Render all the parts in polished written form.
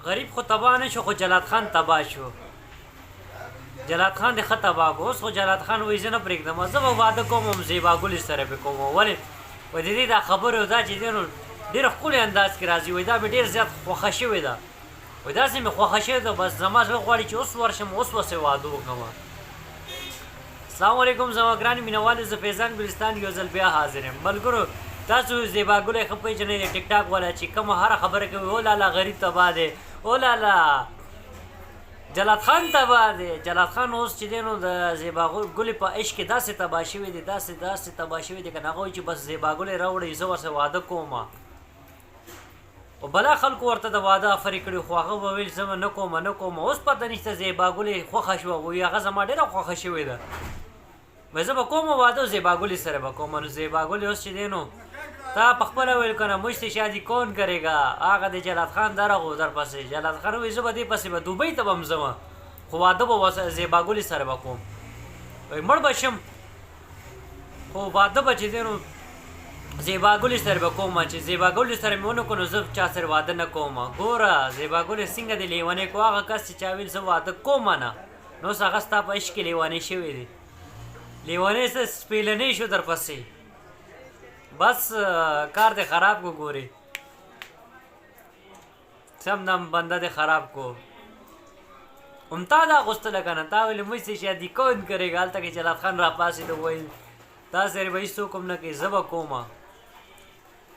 غریب خو تباه نه شو خو جلات خان تباه شو. جلات خان د ښه تباه کو. اوس خو جلات خان وایي زه نه پرېږدم زه به واده کوم هم زیبا ګلې سره به کوم. ولې وایي د دې دا خبره دا چې دی نو ډېره ښکلي انداز کې راځي. وایي دا مې ډېر زیات خوښه شوې ده. وایي داسې مې خوښه شوې ده بس زما زړه غواړي چې اوس ورشم اوس ورسې واده وکړم. السلام علیکم زما ګرانې مینهوالې زه فیضان ګلستان یو ځل بیا حاضر یم. ملګرو تاسو زیبا ګلې ښه پېژنئ د ټیک ټاک والا چې کومه هره خبره کوي او لالا غریب تباه دی او لالا جلات خان تباه دی. جلات خان اوس چې دی نو د زیبا ګلې په عشق کې داسې تباه شوی دی داسې تباه شوی دی که نه هغه وایي چې بس زیبا ګلې راوړئ زه ورسره واده کوم. او بلا خلکو ورته د واده افرې کړي خو هغه به ویل زه به نه کوم. اوس پته نشته زیبا ګلې خوښه شوه وایي هغه زما ډېره خوښه شوې ده. وایي زه به کوم واده زیبا ګلې سره به کوم. نو زیبا ګلې اوس چې دی نو تا په خپله ویل که نه مجھ سے شادي کون کرے گا هغه د جلات خان درغو در پسې. جلات خان وایي زه به دې پسې به دوبۍ ته به هم ځم خو واده به زیبا ګلې سره به کوم. وایي مړ به شم خو واده به چې دی نو زیبا ګلې سره به کوم. چې زیبا ګلې سره مې ونه کړو نو زه چا سره واده نه کوم. ګوره زیبا ګلې څنګه دې لیونی کو هغه کس چې چا ویل زه واده کوم نه نو اوس هغه ستا په عشق کې لیونی شوی دی. لیونی څه سپېلنی شو در پسې بس کار دې خراب کو. ګورې سم دم بنده دې خراب کو. هم تا دا غوښتله که نه تا ویلې مجھ سے شادي کون کرے گا. هلته کې جلات خان را پاسېد وویل تا سره به هېڅ څوک هم نه کوي زه به کومه.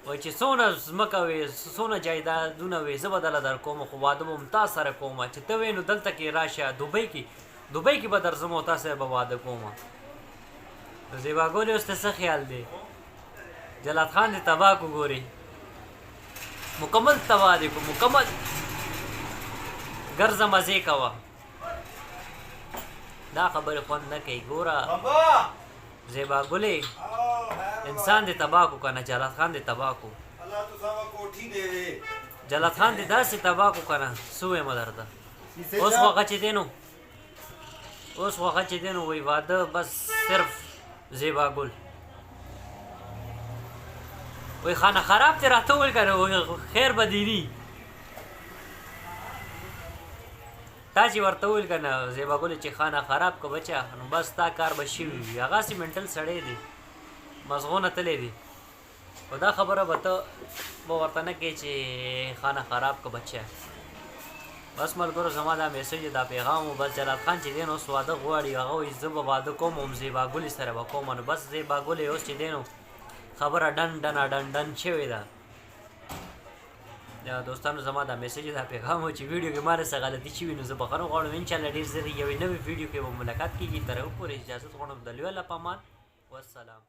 وایي چې څونه ځمکه وې څونه جایدادونه وې زه به دله در کوم خو واده به هم تا سره کوم. چې ته وې نو دلته کې راشه دوبۍ کې به درځم او تا سره به واده کوم. نو زیبا ګلې اوس ته څه خیال دی؟ جلات خان دې تباه کو. ګورې مکمل تباه دی کو مکمل. ګرځه مزې کوه دا خبرې خوند نه کوي. ګوره زیبا ګلې انسان دې تباه کو که نه جلات خان دې تباه کو. جلات خان دې داسې تباه کو که نه څه ویمه درته. اوس خو هغه چې دی نو وایي واده بس صرف زیبا ګل. وایي خانه خراب دې راته وویل که نه خیر به دې وي. تا چې ورته وویل که نه زیبا ګلې چې خانه خراب که بچه نو بس تا کار به شوي وي. هغسې منټل سړی دی مزغونه تللی دی خو دا خبره به ته به ورته نه کوې چې خانه خراب که بچه. بس ملګرو زما دا میسج دا پیغام و. بس جلات خان چې دی نو اوس واده غواړي هغه وایي زه به واده کوم هم زیبا ګلې سره به کوم. نو بس زیبا ګلې اوس چې دی نو خبره ډن شوې ده. دوستانو زما دا میسج دا پیغام و چې ویډیو کې ما څه غلطي شوي نو زه بخښنه غواړم. انشاءالله ډېر ژر یوې نوې ویډیو کې به ملاقات کېږي. تر هغه پورې اجازت غواړم د لوی الله په امان والسلام.